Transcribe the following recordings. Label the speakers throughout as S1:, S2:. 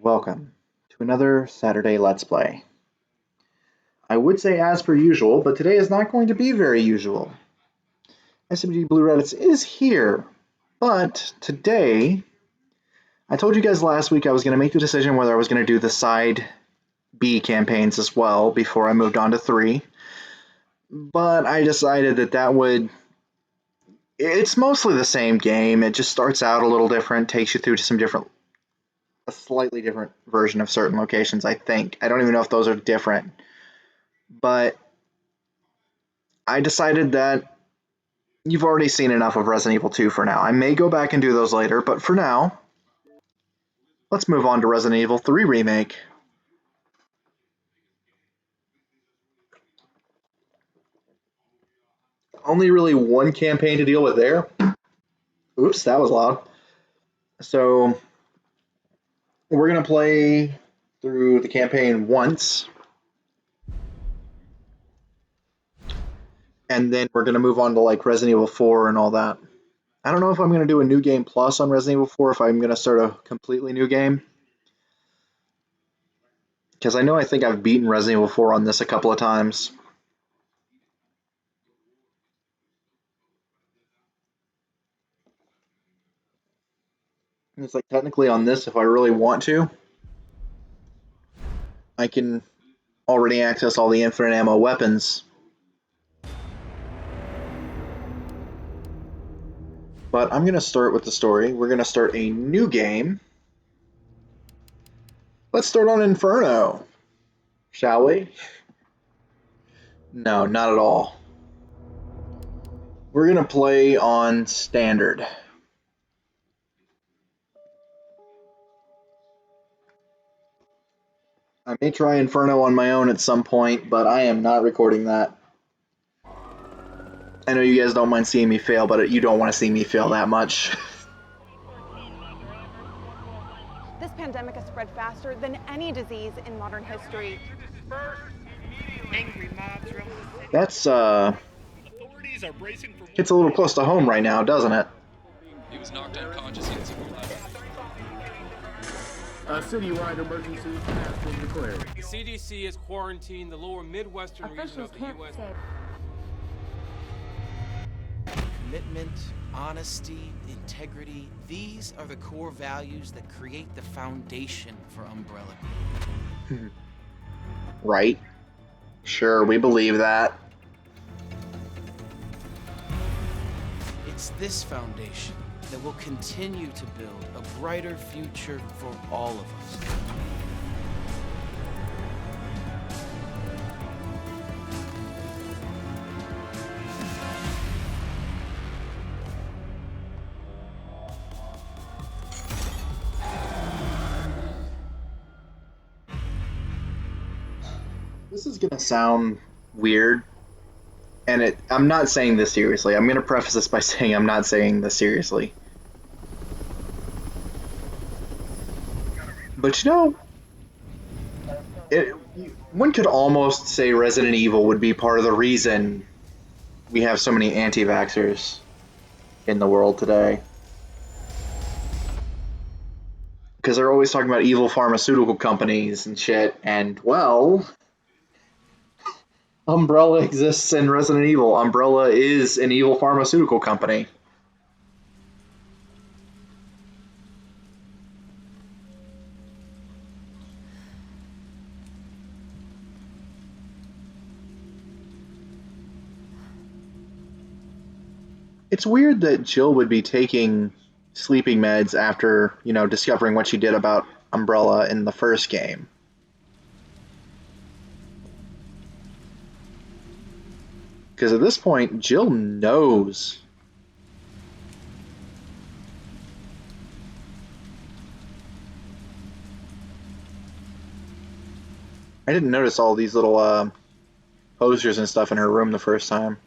S1: Welcome to another Saturday Let's Play. I would say as per usual, but today is not going to be very usual. SMG Blue Reddits is here, but today, I told you guys last week I was going to make the decision whether I was going to do the side B campaigns as well before I moved on to 3, but I decided it's mostly the same game. It just starts out a little different, takes you through to a slightly different version of certain locations, I think. I don't even know if those are different. But I decided that you've already seen enough of Resident Evil 2 for now. I may go back and do those later, but for now, let's move on to Resident Evil 3 Remake. Only really one campaign to deal with there. Oops, that was loud. So, we're going to play through the campaign once, and then we're going to move on to like Resident Evil 4 and all that. I don't know if I'm going to do a new game plus on Resident Evil 4, if I'm going to start a completely new game. Because I think I've beaten Resident Evil 4 on this a couple of times. And it's like technically on this, if I really want to, I can already access all the infinite ammo weapons. But I'm going to start with the story. We're going to start a new game. Let's start on Inferno, shall we? No, not at all. We're going to play on Standard. I may try Inferno on my own at some point, but I am not recording that. I know you guys don't mind seeing me fail, but you don't want to see me fail that much.
S2: This pandemic has spread faster than any disease in modern history.
S1: That's, hits a little close to home right now, doesn't it?
S3: He was knocked unconscious
S4: a citywide emergency has been declared.
S5: The CDC has quarantined the lower Midwestern region of the U.S.
S6: Commitment, honesty, integrity, these are the core values that create the foundation for Umbrella.
S1: Right. Sure, we believe that.
S6: It's this foundation that will continue to build a brighter future for all of us.
S1: This is gonna sound weird, and I'm not saying this seriously. I'm gonna preface this by saying I'm not saying this seriously. But one could almost say Resident Evil would be part of the reason we have so many anti-vaxxers in the world today. Because they're always talking about evil pharmaceutical companies and shit, and well, Umbrella exists in Resident Evil. Umbrella is an evil pharmaceutical company. It's weird that Jill would be taking sleeping meds after, discovering what she did about Umbrella in the first game. Because at this point, Jill knows. I didn't notice all these little posters and stuff in her room the first time.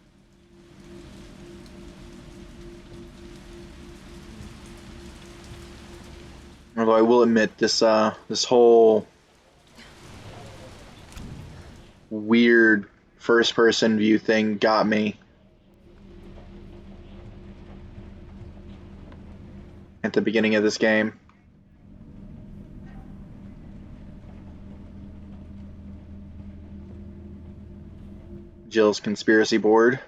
S1: Although I will admit, this whole weird first-person view thing got me. At the beginning of this game. Jill's conspiracy board.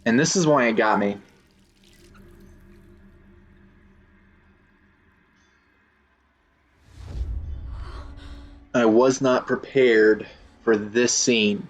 S1: And this is why it got me. I was not prepared for this scene.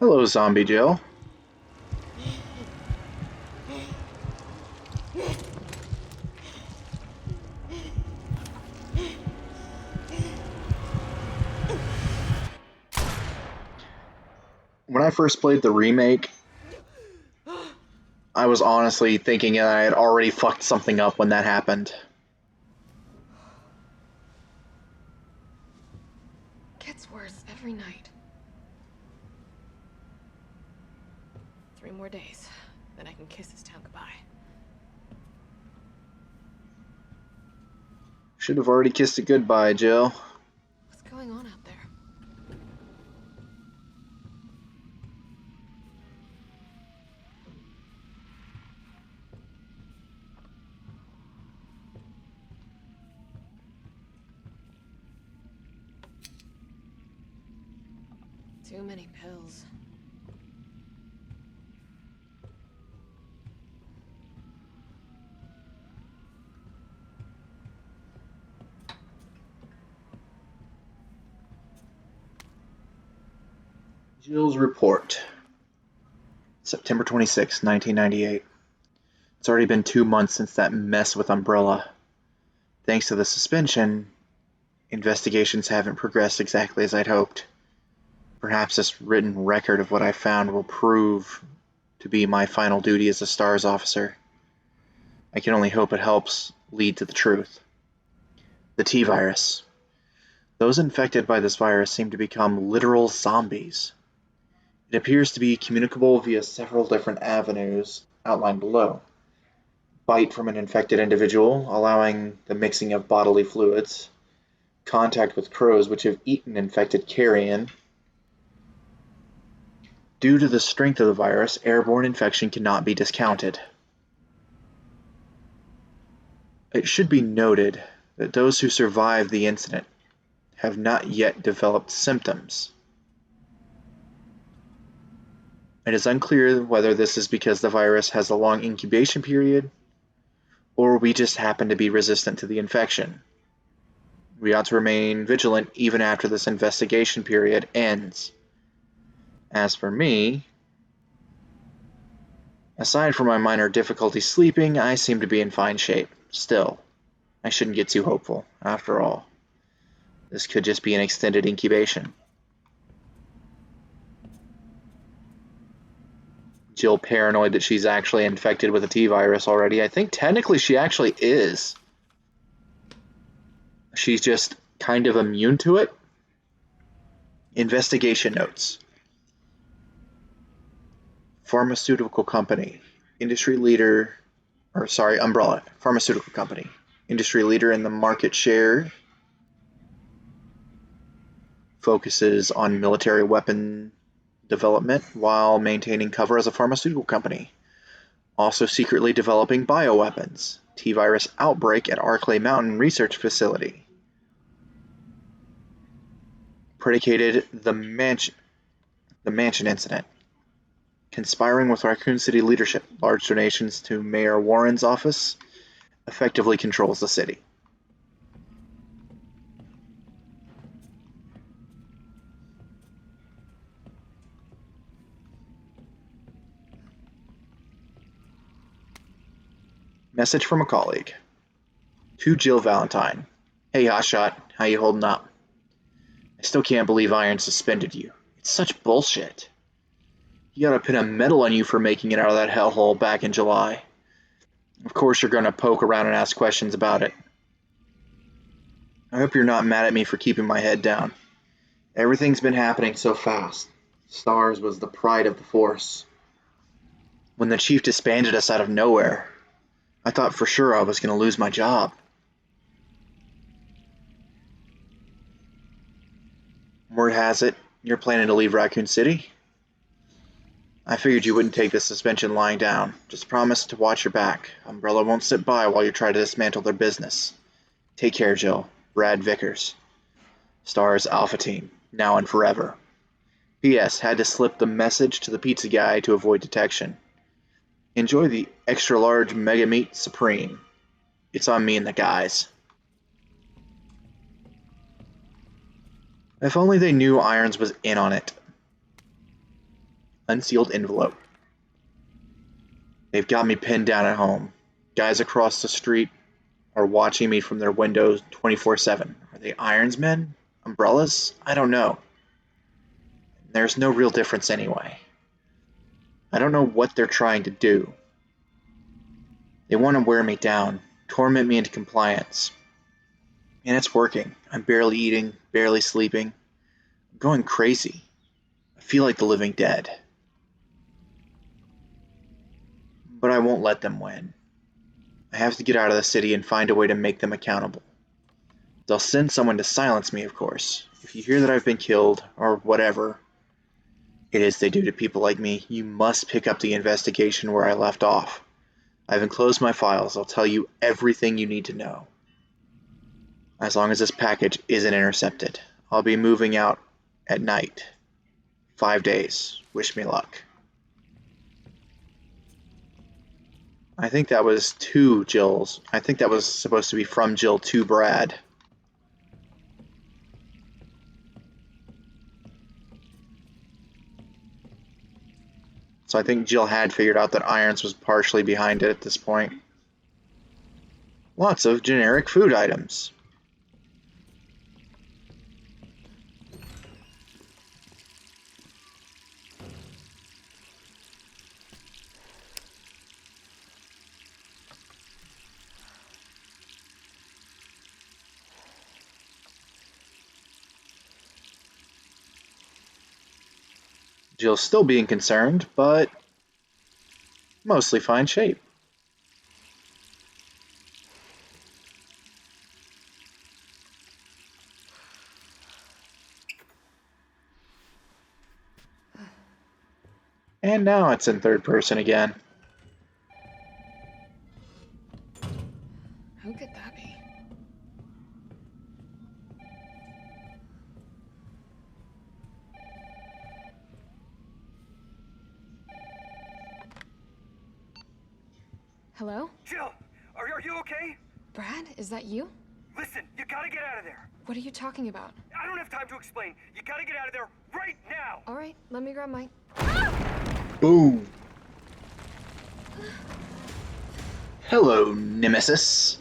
S1: Hello, Zombie Jill. When I first played the remake, I was honestly thinking that I had already fucked something up when that happened.
S7: Gets worse every night. 3 more days, then I can kiss this town goodbye.
S1: Should have already kissed it goodbye, Jill.
S7: What's going on out there? Too many pills.
S1: Jill's report. September 26, 1998. It's already been 2 months since that mess with Umbrella. Thanks to the suspension, investigations haven't progressed exactly as I'd hoped. Perhaps this written record of what I found will prove to be my final duty as a STARS officer. I can only hope it helps lead to the truth. The T-virus. Those infected by this virus seem to become literal zombies. It appears to be communicable via several different avenues outlined below. Bite from an infected individual, allowing the mixing of bodily fluids. Contact with crows which have eaten infected carrion. Due to the strength of the virus, airborne infection cannot be discounted. It should be noted that those who survived the incident have not yet developed symptoms. It is unclear whether this is because the virus has a long incubation period, or we just happen to be resistant to the infection. We ought to remain vigilant even after this investigation period ends. As for me, aside from my minor difficulty sleeping, I seem to be in fine shape. Still, I shouldn't get too hopeful. After all, this could just be an extended incubation. Jill paranoid that she's actually infected with a T-virus already. I think technically she actually is. She's just kind of immune to it. Investigation notes. Pharmaceutical company. Umbrella. Pharmaceutical company. Industry leader in the market share. Focuses on military weapon development while maintaining cover as a pharmaceutical company. Also secretly developing bioweapons. T-virus outbreak at Arklay Mountain Research Facility. Predicated the mansion incident. Conspiring with Racoon City leadership. Large donations to Mayor Warren's office. Effectively controls the city. Message from a colleague. To Jill Valentine. Hey Hotshot, how you holding up? I still can't believe Iron suspended you. It's such bullshit. You gotta pin a medal on you for making it out of that hellhole back in July. Of course you're gonna poke around and ask questions about it. I hope you're not mad at me for keeping my head down. Everything's been happening so fast. Stars was the pride of the force. When the chief disbanded us out of nowhere, I thought for sure I was going to lose my job. Word has it, you're planning to leave Racoon City? I figured you wouldn't take the suspension lying down. Just promise to watch your back. Umbrella won't sit by while you try to dismantle their business. Take care, Jill. Brad Vickers. Stars Alpha Team, now and forever. P.S. Had to slip the message to the pizza guy to avoid detection. Enjoy the extra large Mega Meat Supreme. It's on me and the guys. If only they knew Irons was in on it. Unsealed envelope. They've got me pinned down at home. Guys across the street are watching me from their windows 24/7. Are they Irons men? Umbrellas? I don't know. There's no real difference anyway. I don't know what they're trying to do. They want to wear me down, torment me into compliance. And it's working. I'm barely eating, barely sleeping. I'm going crazy. I feel like the living dead. But I won't let them win. I have to get out of the city and find a way to make them accountable. They'll send someone to silence me, of course. If you hear that I've been killed, or whatever it is they do to people like me, you must pick up the investigation where I left off. I've enclosed my files. I'll tell you everything you need to know. As long as this package isn't intercepted. I'll be moving out at night. 5 days. Wish me luck. I think that was to Jill's. I think that was supposed to be from Jill to Brad. So I think Jill had figured out that Irons was partially behind it at this point. Lots of generic food items. Jill's still being concerned, but mostly fine shape. And now it's in third person again.
S7: Who could that be? Hello?
S8: Jill, are you okay?
S7: Brad, is that you?
S8: Listen, you gotta get out of there.
S7: What are you talking about?
S8: I don't have time to explain. You gotta get out of there right now.
S7: All right, let me grab my...
S1: Boom. Hello, Nemesis.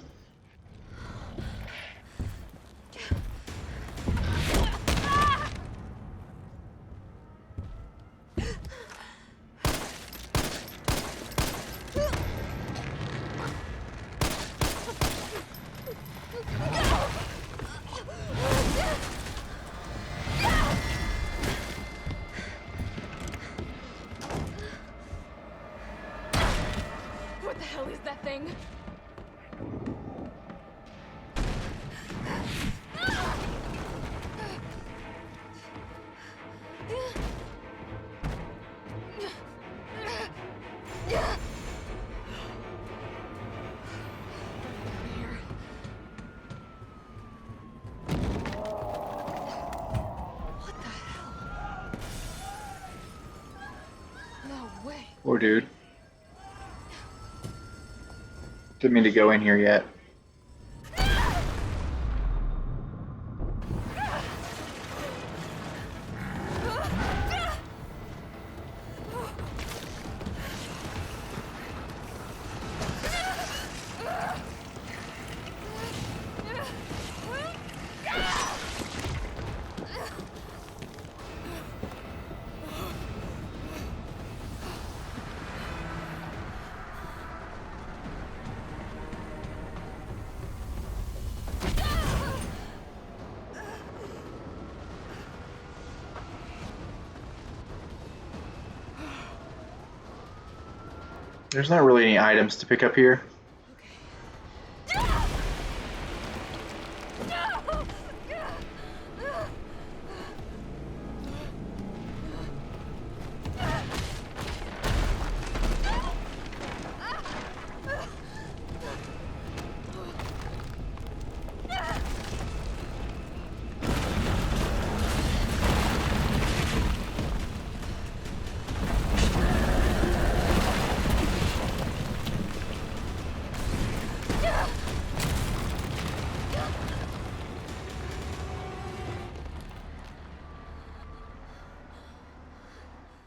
S7: What the hell is that thing? What the hell? No way.
S1: Poor dude. Didn't mean to go in here yet. There's not really any items to pick up here.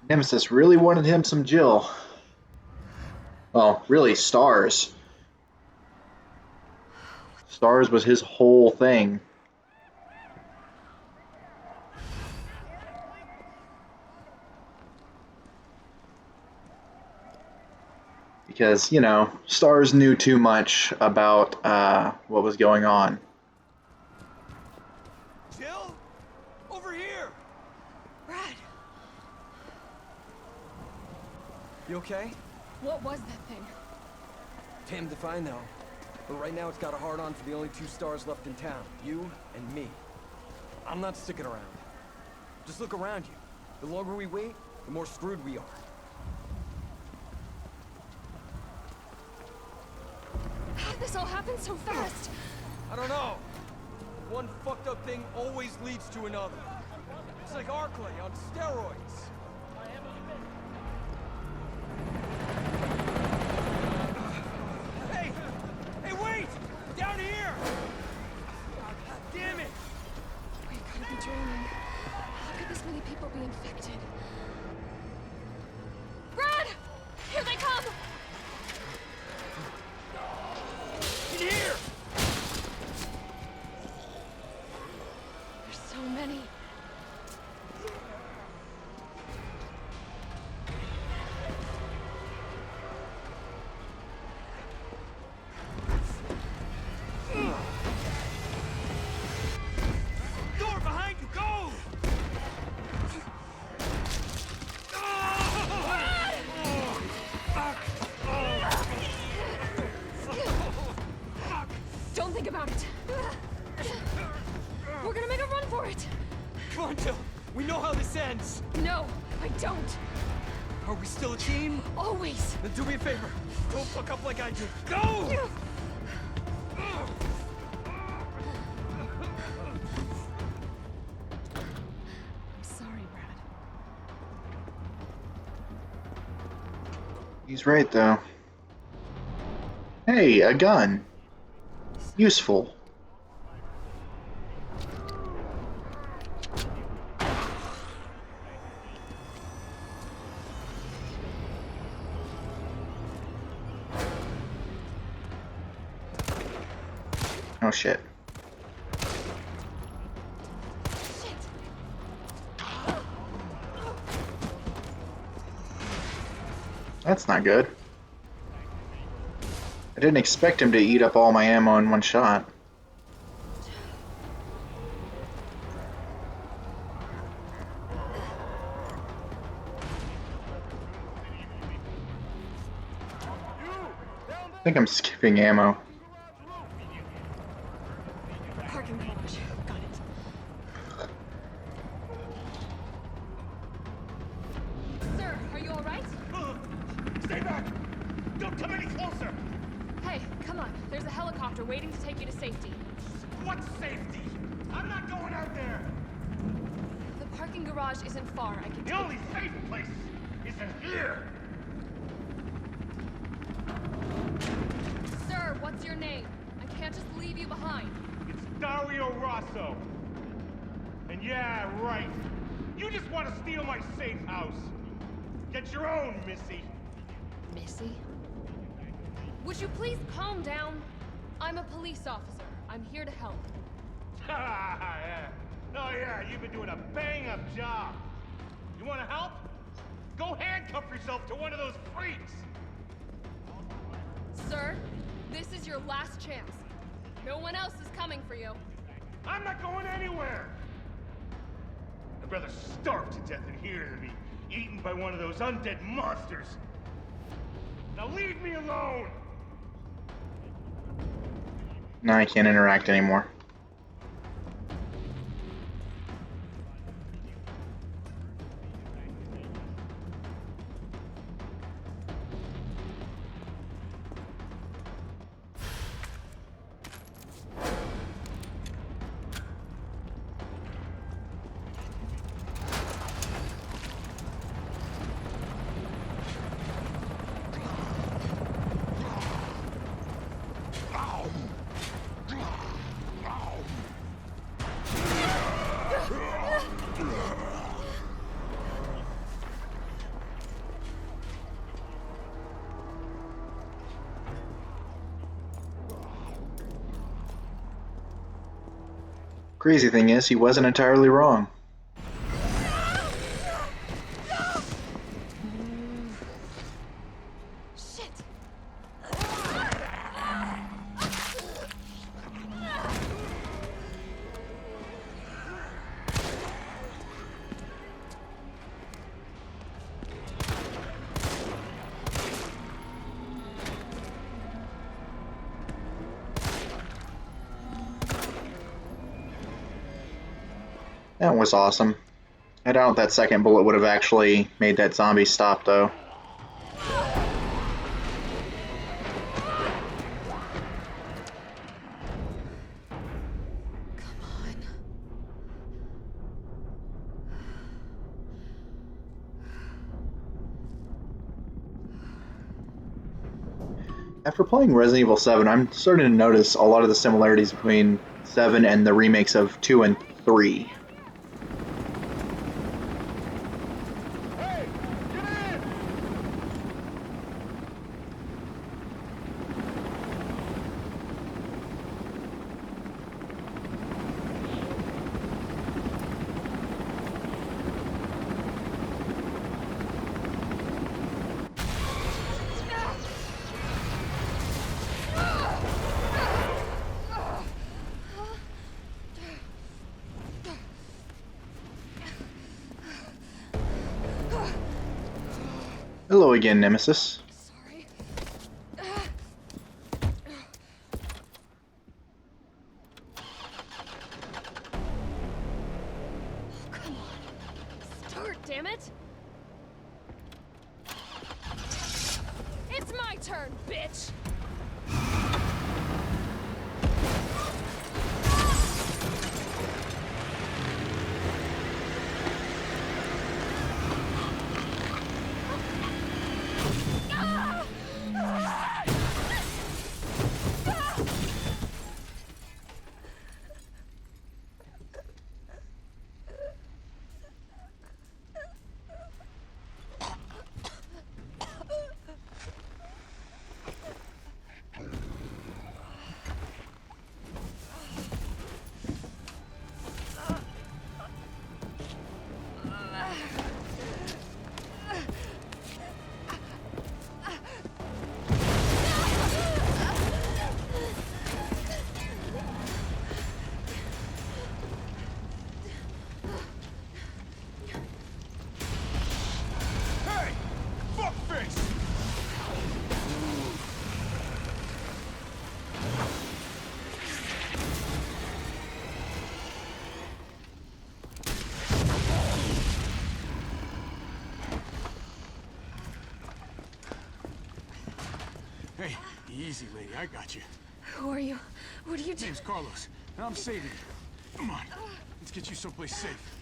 S1: Nemesis really wanted him some Jill. Well, really, Stars. Stars was his whole thing. Because, you know, Stars knew too much about what was going on.
S8: Jill? Over here!
S7: Brad,
S9: You okay?
S7: what was that thing?
S9: Damned if I know. But right now it's got a hard-on for the only two stars left in town. You and me. I'm not sticking around. Just look around you. The longer we wait, the more screwed we are.
S7: How did this all happen so fast?
S9: I don't know. One fucked up thing always leads to another. It's like Arclay on steroids.
S8: Hey! Hey, wait! Down here! Damn it!
S7: We gotta be dreaming. How could this many people be infected? Brad! Here they come!
S8: In here!
S7: There's so many.
S8: Door behind you, go!
S7: Don't think about it. We're gonna make a run for it.
S8: Come on, Jill. We know how this ends.
S7: No, I don't.
S8: Are we still a team?
S7: Always.
S8: Then do me a favor. Don't fuck up like I did. Go!
S7: I'm sorry, Brad.
S1: He's right, though. Hey, a gun. Useful. Oh shit. That's not good. I didn't expect him to eat up all my ammo in one shot. I think I'm skipping ammo.
S7: Parking garage. Got it. Sir, are you all right?
S8: Stay back! Don't come any closer!
S7: Hey, come on. There's a helicopter waiting to take you to safety.
S8: What safety? I'm not going out there!
S7: The parking garage isn't far. I can
S8: The
S7: take
S8: only safe place is in here!
S7: Sir, what's your name? I can't just leave you behind.
S8: It's Dario Rosso. And yeah, right. You just want to steal my safe house. Get your own, Missy.
S7: Missy? Would you please calm down? I'm a police officer. I'm here to help.
S8: Yeah. Oh yeah, you've been doing a bang-up job. You want to help? Go handcuff yourself to one of those freaks.
S7: Sir, this is your last chance. No one else is coming for you.
S8: I'm not going anywhere. I'd rather starve to death in here than be eaten by one of those undead monsters. Now leave me alone!
S1: Now I can't interact anymore. Crazy thing is, he wasn't entirely wrong.
S7: Shit!
S1: That was awesome. I doubt that second bullet would have actually made that zombie stop, though. After playing Resident Evil 7, I'm starting to notice a lot of the similarities between 7 and the remakes of 2 and 3. Hello again, Nemesis.
S7: Sorry. Come on. Start, damn it! It's my turn, bitch!
S4: Hey, easy, lady. I got you.
S7: Who are you? What are you doing?
S4: Name's Carlos, and I'm saving you. Come on, let's get you someplace safe.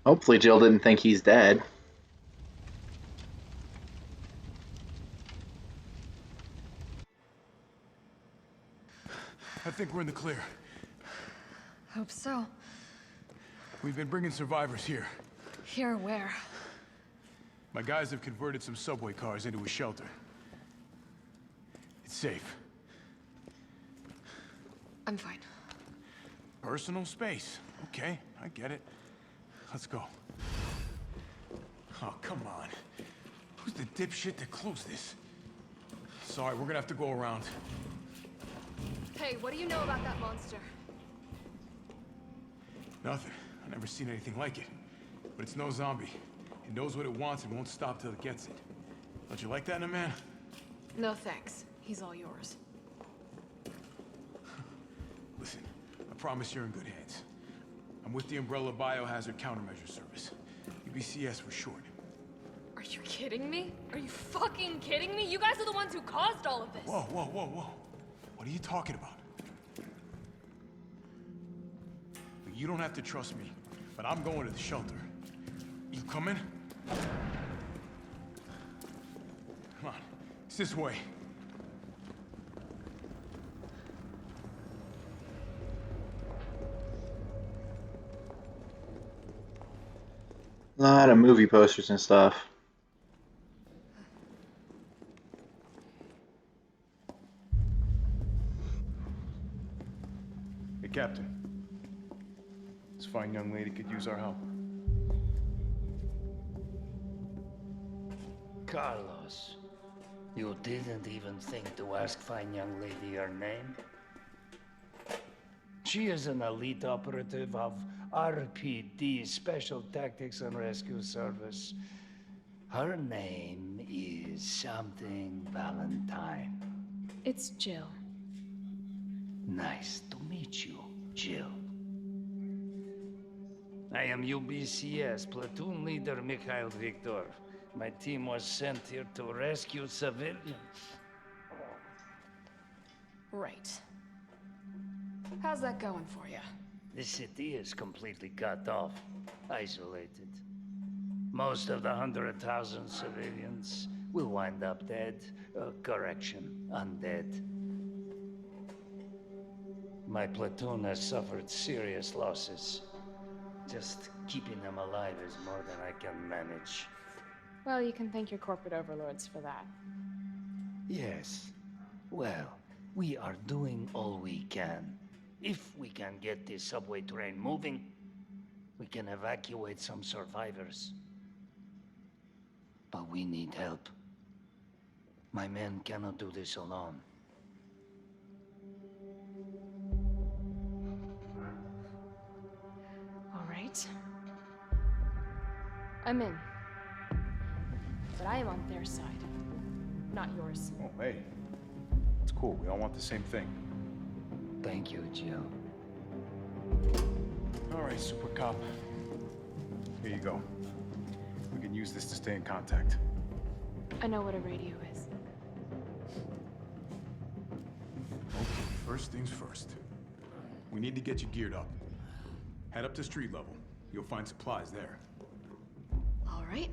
S1: Hopefully Jill didn't think he's dead.
S4: I think we're in the clear.
S7: Hope so.
S4: We've been bringing survivors here.
S7: Here where?
S4: My guys have converted some subway cars into a shelter. It's safe.
S7: I'm fine.
S4: Personal space. Okay, I get it. Let's go. Oh, come on. Who's the dipshit that closed this? Sorry, we're gonna have to go around.
S7: Hey, what do you know about that monster?
S4: Nothing. I've never seen anything like it. but it's no zombie. It knows what it wants and won't stop till it gets it. Don't you like that in a man?
S7: No thanks. He's all yours.
S4: Listen, I promise you're in good hands. I'm with the Umbrella Biohazard Countermeasure Service. UBCS for short.
S7: Are you kidding me? Are you fucking kidding me? You guys are the ones who caused all of this.
S4: Whoa, whoa, whoa, whoa. What are you talking about? Look, you don't have to trust me, but I'm going to the shelter. You coming? Come on, it's this way.
S1: A lot of movie posters and stuff.
S4: Hey, Captain. This fine young lady could use our help.
S10: Carlos, you didn't even think to ask fine young lady her name? She is an elite operative of RPD, Special Tactics and Rescue Service. Her name is something Valentine.
S7: It's Jill.
S10: Nice to meet you, Jill. I am UBCS Platoon Leader Mikhail Victor. My team was sent here to rescue civilians.
S7: Right. How's that going for you?
S10: The city is completely cut off, isolated. Most of the 100,000 civilians will wind up dead. Correction, undead. My platoon has suffered serious losses. Just keeping them alive is more than I can manage.
S7: Well, you can thank your corporate overlords for that.
S10: Yes. Well, we are doing all we can. If we can get this subway train moving, we can evacuate some survivors. But we need help. My men cannot do this alone.
S7: All right. I'm in. But I am on their side, not yours.
S4: Oh, hey. It's cool. We all want the same thing.
S10: Thank you, Jill.
S4: All right, Super Cop. Here you go. We can use this to stay in contact.
S7: I know what a radio is.
S4: Okay, first things first. We need to get you geared up. Head up to street level. You'll find supplies there.
S7: All right.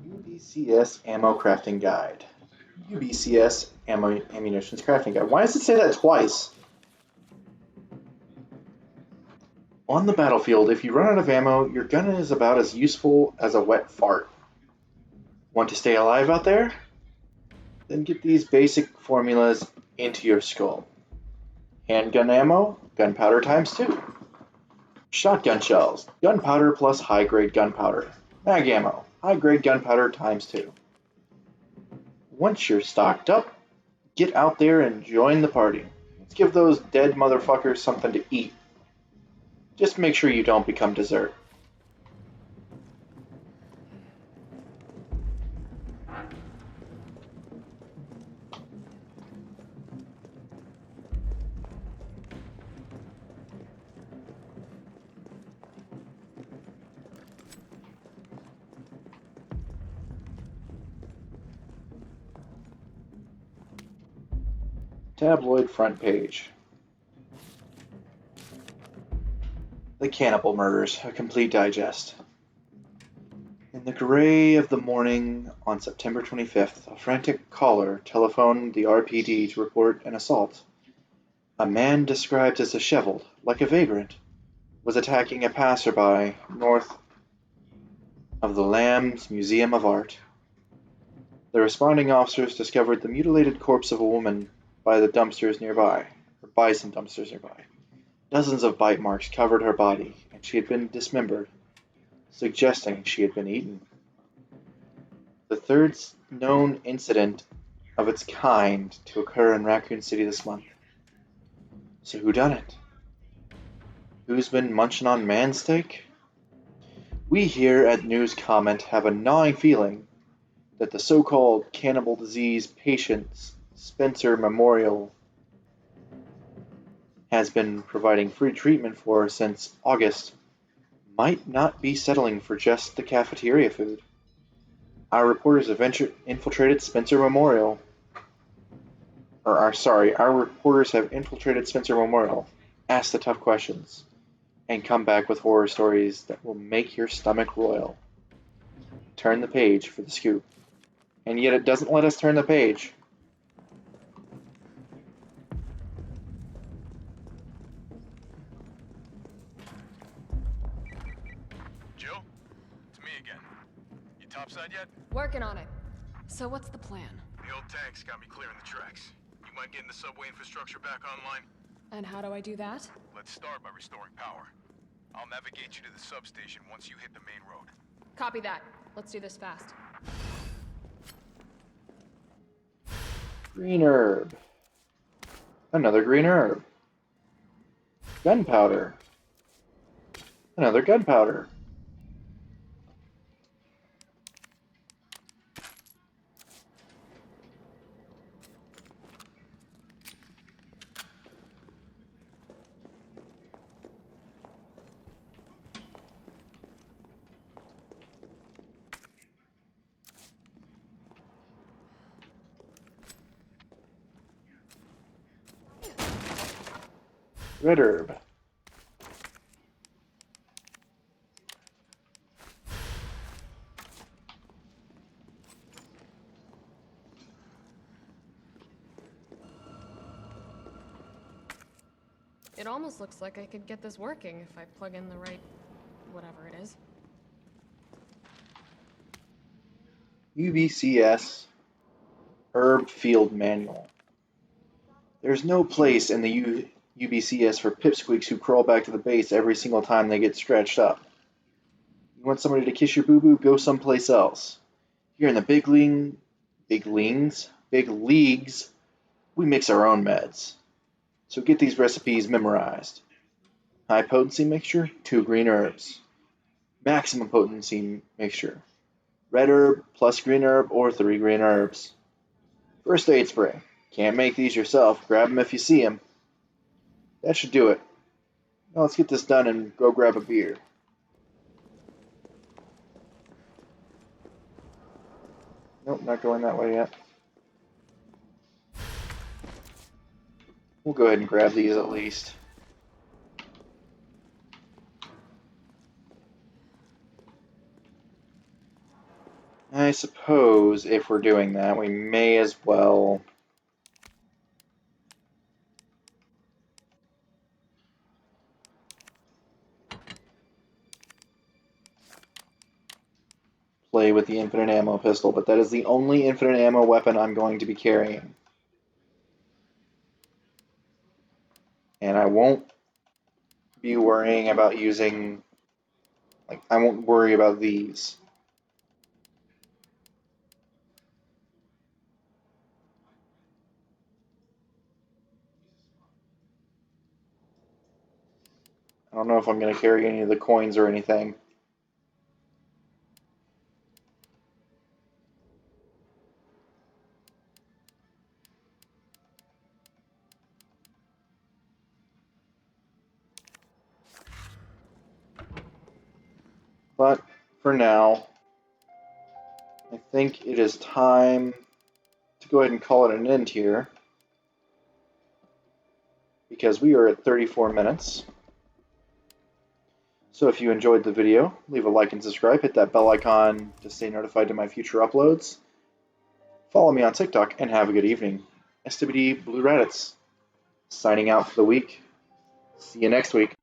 S1: UBCS Ammo Crafting Guide. UBCS Ammunitions Crafting Guide. Why does it say that twice? On the battlefield, if you run out of ammo, your gun is about as useful as a wet fart. Want to stay alive out there? Then get these basic formulas into your skull. Handgun ammo, gunpowder times 2. Shotgun shells, gunpowder plus high-grade gunpowder. Mag ammo, high-grade gunpowder times 2. Once you're stocked up, get out there and join the party. Let's give those dead motherfuckers something to eat. Just make sure you don't become dessert. Tabloid front page. The Cannibal Murders, a complete digest. In the gray of the morning on September 25th, a frantic caller telephoned the RPD to report an assault. A man described as disheveled, like a vagrant, was attacking a passerby north of the Lamb's Museum of Art. The responding officers discovered the mutilated corpse of a woman by some dumpsters nearby. Dozens of bite marks covered her body, and she had been dismembered, suggesting she had been eaten. The third known incident of its kind to occur in Racoon City this month. So who done it? Who's been munching on man steak? We here at News Comment have a gnawing feeling that the so-called cannibal disease patient Spencer Memorial has been providing free treatment for since August might not be settling for just the cafeteria food. Our reporters have infiltrated Spencer Memorial. Our reporters have infiltrated Spencer Memorial, asked the tough questions, and come back with horror stories that will make your stomach roil. Turn the page for the scoop. And yet it doesn't let us turn the page.
S4: Jill? It's me again. You topside yet?
S7: Working on it. So what's the plan?
S4: The old tanks got me clearing the tracks. You mind getting the subway infrastructure back online?
S7: And how do I do that?
S4: Let's start by restoring power. I'll navigate you to the substation once you hit the main road.
S7: Copy that. Let's do this fast.
S1: Green herb. Another green herb. Gunpowder. Another gunpowder. Red herb.
S7: It almost looks like I could get this working if I plug in the right... whatever it is.
S1: UBCS Herb Field Manual. There's no place in the UBCS for pipsqueaks who crawl back to the base every single time they get stretched up. You want somebody to kiss your boo-boo? Go someplace else. Here in the big leagues, we mix our own meds. So get these recipes memorized. High potency mixture, 2 green herbs. Maximum potency mixture, red herb plus green herb or 3 green herbs. First aid spray. Can't make these yourself. Grab them if you see them. That should do it. Now let's get this done and go grab a beer. Nope, not going that way yet. We'll go ahead and grab these at least. I suppose if we're doing that, we may as well play with the infinite ammo pistol, but that is the only infinite ammo weapon I'm going to be carrying. And I won't be worrying about using, I won't worry about these. I don't know if I'm going to carry any of the coins or anything. But for now, I think it is time to go ahead and call it an end here, because we are at 34 minutes. So if you enjoyed the video, leave a like and subscribe, hit that bell icon to stay notified to my future uploads. Follow me on TikTok, and have a good evening. SWD Blue Raditz, signing out for the week. See you next week.